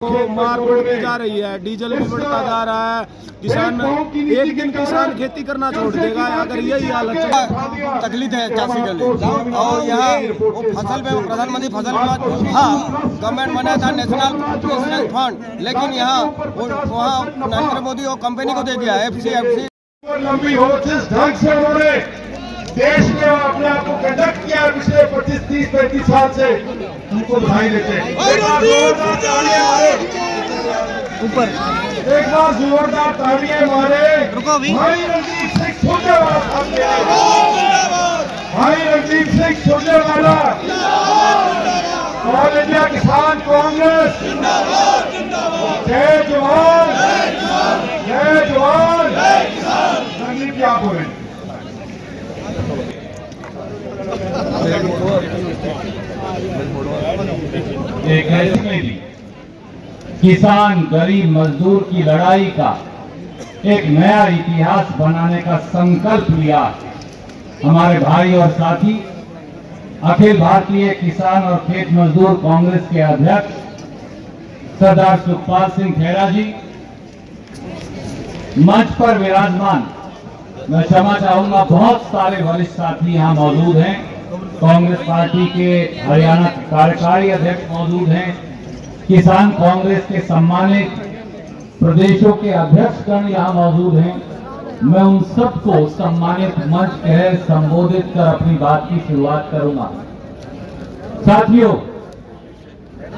को मार की जा रही है, डीजल भी बढ़ता जा रहा है। किसान एक दिन किसान खेती करना छोड़ देगा अगर यही हालत। तकलीफ है चाषी के लिए। और यहाँ वो फसल पे प्रधानमंत्री फसल बीमा, हाँ गवर्नमेंट बनाया था नेशनल फंड, लेकिन यहाँ वहाँ नरेंद्र मोदी और कंपनी को दे दिया एफसी। लंबी हो जिस ढंग से उन्होंने देश में अपने आप को कंडक्ट किया पिछले 25, 30, 35 साल से, उनको बधाई देते हैं। ऊपर एक बार जोरदार तालियां मारे भाई रणदीप सिंह सुरजेवाला, भाई रणदीप सिंह सुरजेवाला, ऑल इंडिया किसान कांग्रेस, जय जवान जय जवान। रणदीप जी आप बोले। एक ऐसी किसान गरीब मजदूर की लड़ाई का एक नया इतिहास बनाने का संकल्प लिया हमारे भाई और साथी अखिल भारतीय किसान और खेत मजदूर कांग्रेस के अध्यक्ष सरदार सुखपाल सिंह खेरा जी मंच पर विराजमान। मैं क्षमा चाहूंगा, बहुत सारे वरिष्ठ साथी यहाँ मौजूद हैं। कांग्रेस पार्टी के हरियाणा कार्यकारी अध्यक्ष मौजूद हैं, किसान कांग्रेस के सम्मानित प्रदेशों के अध्यक्षगण यहाँ मौजूद हैं। मैं उन सबको सम्मानित मंच कह संबोधित कर अपनी बात की शुरुआत करूंगा। साथियों,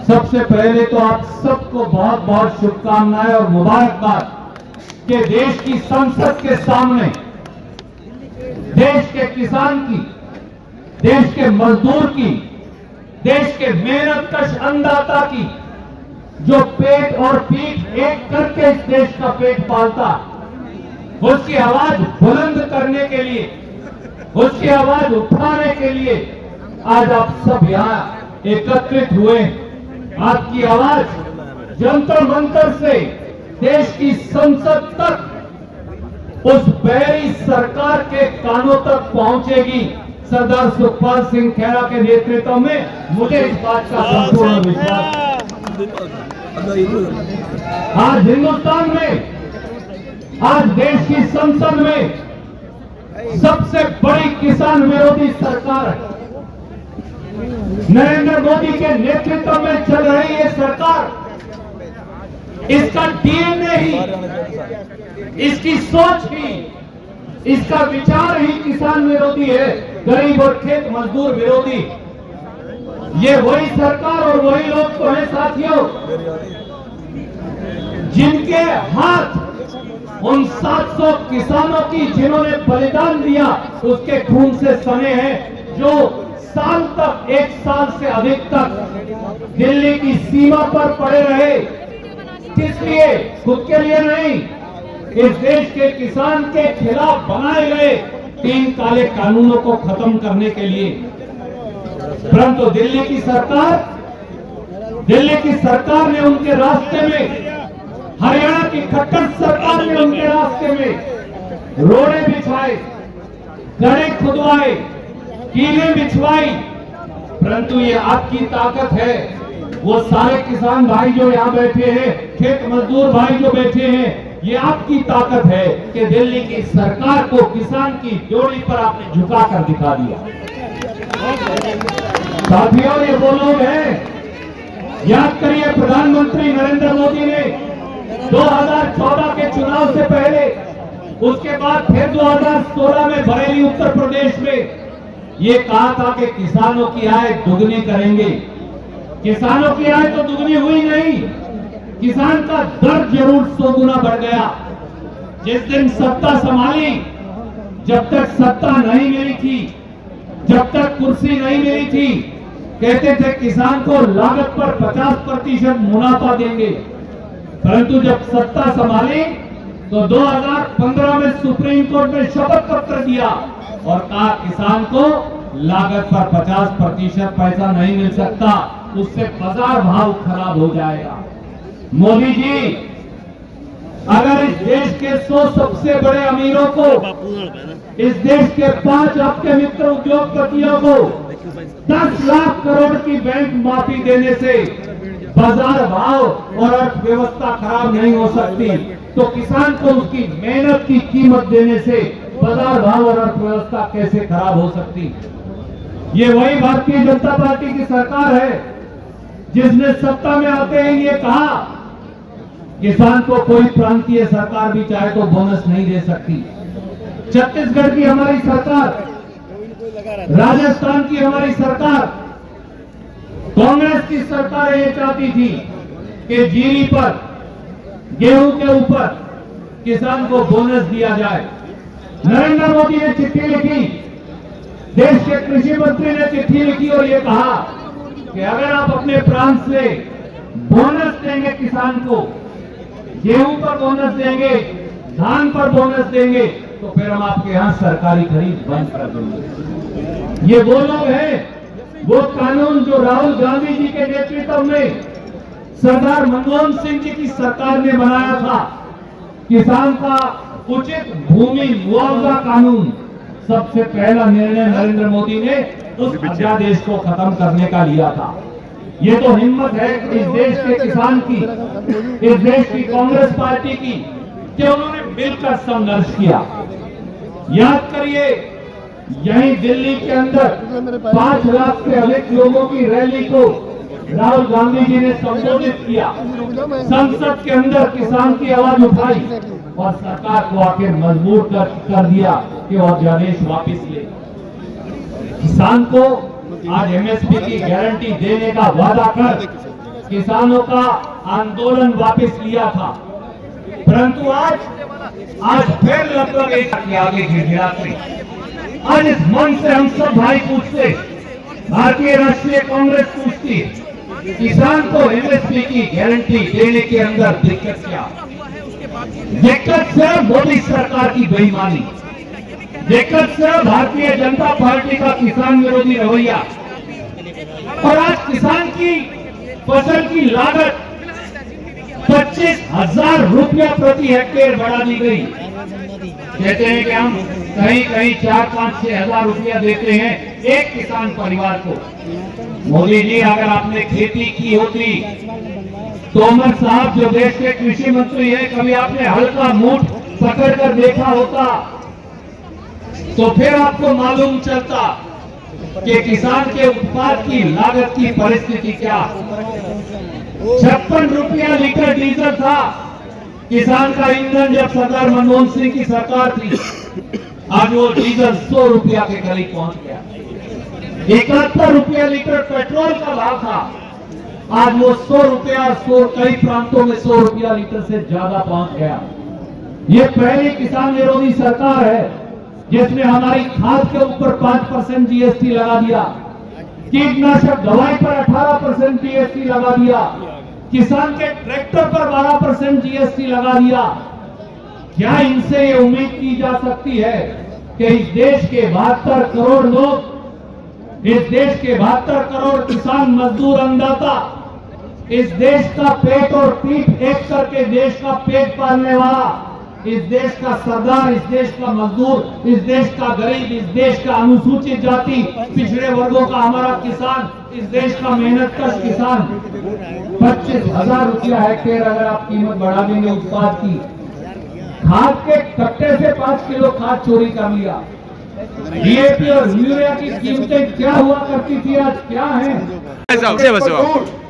सबसे पहले तो आप सबको बहुत बहुत शुभकामनाएं और मुबारकबाद कि देश की संसद के सामने देश के किसान की, देश के मजदूर की, देश के मेहनतकश अन्नदाता की, जो पेट और पीठ एक करके इस देश का पेट पालता, उसकी आवाज बुलंद करने के लिए, उसकी आवाज उठाने के लिए आज आप सब यहाँ एकत्रित हुए। आपकी आवाज जंतर मंतर से देश की संसद तक उस बैरी सरकार के कानों तक पहुंचेगी। सरदार सुखपाल सिंह खेरा के नेतृत्व में मुझे इस बात का संपूर्ण विश्वास। आज हिंदुस्तान में, आज देश की संसद में सबसे बड़ी किसान विरोधी सरकार है। नरेंद्र मोदी के नेतृत्व में चल रही ये सरकार, इसका डीएनए ही, इसकी सोच ही, इसका विचार ही किसान विरोधी है, गरीब और खेत मजदूर विरोधी। ये वही सरकार और वही लोग तो हैं साथियों, जिनके हाथ उन 700 किसानों की जिन्होंने बलिदान दिया उसके खून से सने हैं, जो साल तक, 1 साल से अधिक तक दिल्ली की सीमा पर पड़े रहे। किस लिए? खुद के लिए नहीं, इस देश के किसान के खिलाफ बनाए गए 3 काले कानूनों को खत्म करने के लिए। परंतु दिल्ली की सरकार ने उनके रास्ते में, हरियाणा की खट्टर सरकार ने उनके रास्ते में रोड़े बिछाए, गड्ढे खुदवाए, कीलें बिछवाई। परंतु ये आपकी ताकत है। वो सारे किसान भाई जो यहाँ बैठे हैं, खेत मजदूर भाई जो बैठे हैं, ये आपकी ताकत है कि दिल्ली की सरकार को किसान की जोड़ी पर आपने झुका कर दिखा दिया। साथियों, ये वो लोग हैं, याद करिए प्रधानमंत्री नरेंद्र मोदी ने 2014 के चुनाव से पहले, उसके बाद फिर 2016 में बरेली उत्तर प्रदेश में ये कहा था कि किसानों की आय दुगनी करेंगे। किसानों की आय तो दुगनी हुई नहीं, किसान का दर्द जरूर 100 गुना बढ़ गया। जिस दिन सत्ता संभाली, जब तक सत्ता नहीं मिली थी, जब तक कुर्सी नहीं मिली थी, कहते थे किसान को लागत पर 50% मुनाफा देंगे। परंतु जब सत्ता संभाली तो 2015 में सुप्रीम कोर्ट ने शपथ पत्र दिया और कहा किसान को लागत पर 50% पैसा नहीं मिल सकता, उससे बाजार भाव खराब हो जाएगा। मोदी जी, अगर इस देश के 100 सबसे बड़े अमीरों को, इस देश के 5 आपके मित्र उद्योगपतियों को 10 लाख करोड़ की बैंक माफी देने से बाजार भाव और अर्थव्यवस्था खराब नहीं हो सकती, तो किसान को उसकी मेहनत की कीमत देने से बाजार भाव और अर्थव्यवस्था कैसे खराब हो सकती। ये वही भारतीय जनता पार्टी की सरकार है जिसने सत्ता में आते ही ये कहा किसान को कोई प्रांतीय सरकार भी चाहे तो बोनस नहीं दे सकती। छत्तीसगढ़ की हमारी सरकार, राजस्थान की हमारी सरकार, कांग्रेस की सरकार ये चाहती थी कि जीरी पर, गेहूं के ऊपर किसान को बोनस दिया जाए। नरेंद्र मोदी ने चिट्ठी लिखी, देश के कृषि मंत्री ने चिट्ठी लिखी और ये कहा कि अगर आप अपने प्रांत से बोनस देंगे किसान को, गेहूं पर बोनस देंगे, धान पर बोनस देंगे, तो फिर हम आपके यहां सरकारी खरीद बंद कर देंगे। ये वो लोग हैं, वो कानून जो राहुल गांधी जी के नेतृत्व में सरदार मनमोहन सिंह जी की सरकार ने बनाया था, किसान का उचित भूमि मुआवजा कानून, सबसे पहला निर्णय नरेंद्र मोदी ने उस अध्यादेश को खत्म करने का लिया था। ये तो हिम्मत है इस देश के किसान की, इस देश की कांग्रेस पार्टी की, कि उन्होंने मिलकर संघर्ष किया। याद करिए, यहीं दिल्ली के अंदर 5 लाख से अधिक लोगों की रैली को राहुल गांधी जी ने संबोधित किया। संसद के अंदर किसान की आवाज उठाई और सरकार को आखिर मजबूर कर दिया कि वो अध्यादेश वापस ले। किसान को आज एमएसपी की गारंटी देने का वादा कर किसानों का आंदोलन वापस लिया था, परंतु आज फिर लगभग एक के आगे गिड़गिड़ाते। आज इस मंच से हम सब भाई पूछते, भारतीय राष्ट्रीय कांग्रेस पूछती, किसान को एमएसपी की गारंटी देने के अंदर दिक्कत क्या? दिक्कत सिर्फ मोदी सरकार की बेईमानी, दिक्कत सिर्फ भारतीय जनता पार्टी का किसान विरोधी रवैया। और आज किसान की फसल की लागत 25,000 रुपया प्रति हेक्टेयर बढ़ा दी गई। कहते हैं कि हम कहीं कहीं 4-5-6 हजार रुपया देते हैं एक किसान परिवार को। मोदी जी, अगर आपने खेती की होती, तोमर साहब जो देश के कृषि मंत्री हैं, कभी आपने हल्का मूठ पकड़कर देखा होता तो फिर आपको मालूम चलता कि किसान के उत्पाद की लागत की परिस्थिति क्या। 56 रुपया लीटर डीजल था किसान का ईंधन जब सरदार मनमोहन सिंह की सरकार थी। आज वो डीजल 100 रुपया के करीब पहुंच गया। 71 रुपया लीटर पेट्रोल का भाव था, आज वो 100 रुपया, कई प्रांतों में 100 रुपया लीटर से ज्यादा पहुंच गया। ये पहली किसान विरोधी सरकार है जिसने हमारी खाद के ऊपर 5% जीएसटी लगा दिया, कीटनाशक दवाई पर 18% जीएसटी लगा दिया, किसान के ट्रैक्टर पर 12% जीएसटी लगा दिया। क्या इनसे ये उम्मीद की जा सकती है कि इस देश के 72 करोड़ लोग, इस देश के 72 करोड़ किसान मजदूर अन्नदाता, इस देश का पेट और पीठ एक करके देश का पेट पालने वाला, इस देश का सरदार, इस देश का मजदूर, इस देश का गरीब, इस देश का अनुसूचित जाति पिछड़े वर्गों का हमारा किसान, इस देश का मेहनतकश किसान 25,000 रुपया हेक्टेयर अगर आप कीमत बढ़ा देंगे उत्पाद की, खाद के कट्टे से 5 किलो खाद चोरी कर लिया। डीएपी और यूरिया की कीमतें क्या हुआ करती थी, आज क्या है?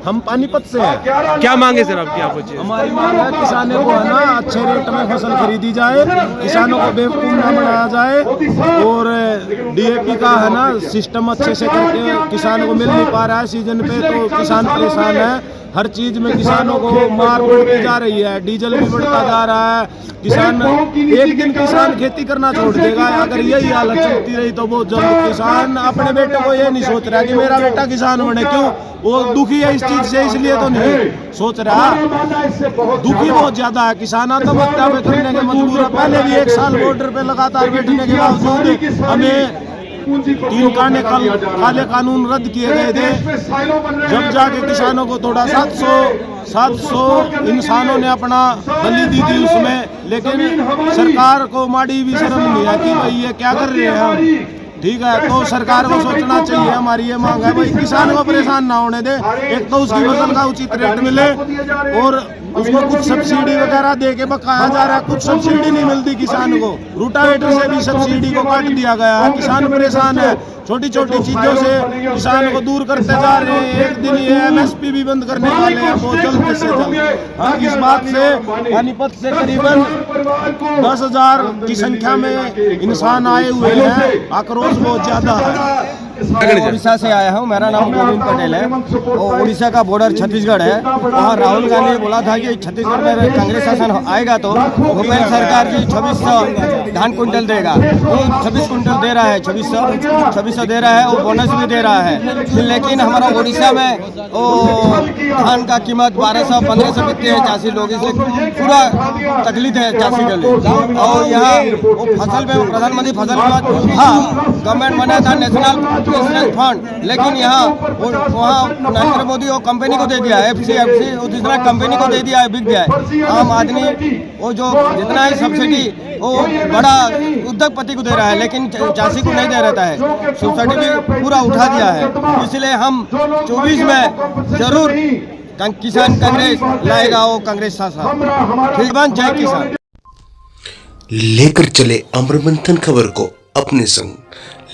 हम पानीपत से हैं। क्या मांगे सर आपकी? आप पूछिए। हमारी मांग है किसानों को है ना अच्छे रेट में फसल खरीदी जाए, किसानों को बेवकूफ ना बनाया जाए, और डीएपी का है ना सिस्टम अच्छे से करके किसानों को मिल नहीं पा रहा है सीजन पे, तो किसान परेशान है। हर चीज में किसानों को मार पड़ती जा रही है, डीजल भी बढ़ता जा रहा है। किसान एक दिन किसान खेती करना छोड़ देगा अगर यही हालत चलती रही तो बहुत जल्द किसान अपने बेटे को ये नहीं सोच रहा कि मेरा बेटा किसान बने। क्यों? वो दुखी है इस चीज से, इसलिए तो नहीं सोच रहा। दुखी बहुत ज्यादा है किसान, आत्महत्या में करने के मजबूर है। पहले भी 1 साल बॉर्डर पे लगातार बैठने के बावजूद हमें 3 काले कानून रद्द किए गए थे, जब जाके किसानों को थोड़ा 700 इंसानों ने अपना बलि दी थी उसमें। लेकिन सरकार को माड़ी भी शर्म नहीं है कि भाई ये क्या कर रहे हैं हम। ठीक है, तो सरकार को सोचना चाहिए। हमारी ये मांग है भाई, किसान को परेशान ना होने दे, एक तो उसकी फसल का उचित रेट मिले और उसको कुछ सब्सिडी वगैरह दे के बकाया जा रहा है, कुछ सब्सिडी नहीं मिलती किसान को। रूटावेटर से भी सब्सिडी को काट दिया गया है, किसान परेशान है। छोटी छोटी चीजों से किसान को दूर करते जा रहे हैं। एक दिन ये MSP भी बंद करने वाले हैं, बहुत जल्द से जल्द। हाँ, इस बात से पानीपत से करीबन 10,000 की संख्या में इंसान आए हुए हैं। आक्रोश बहुत ज्यादा है। उड़ीसा से आया हूँ, मेरा नाम गोविंद पटेल है और उड़ीसा का बॉर्डर छत्तीसगढ़ है। वहाँ राहुल गांधी ने बोला था कि छत्तीसगढ़ में कांग्रेस शासन आएगा तो भूपेंद्र सरकार जी 2600 धान कुंटल देगा। वो 26 कुंटल दे रहा है, 2600 दे रहा है और बोनस भी दे रहा है। लेकिन हमारा उड़ीसा में धान का कीमत 1200-1500 बिकते हैं चासी लोग, इसलिए पूरा तकलीफ है चासी के लिए। और यहाँ वो फसल में प्रधानमंत्री फसल बीमा गवर्नमेंट बनाया था नेशनल फंड, लेकिन यहाँ वहाँ नरेंद्र मोदी वो कंपनी को दे दिया है, FCFC वो दूसरा कंपनी को दे दिया है, बिक गया है। आम आदमी वो जो जितना है सब्सिडी वो बड़ा उद्योगपति को दे रहा है, लेकिन चासी को नहीं दे रहता है। सब्सिडी भी पूरा उठा दिया है। इसलिए हम 24 में जरूर किसान कांग्रेस लाएगा, वो कांग्रेस शासन। ठीक है, जय किसान। लेकर चले अमर मंथन खबर को अपने संग,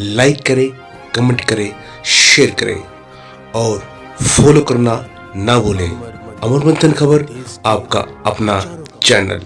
लाइक करें, कमेंट करें, शेयर करें और फॉलो करना ना भूलें। अमर मंथन खबर आपका अपना चैनल।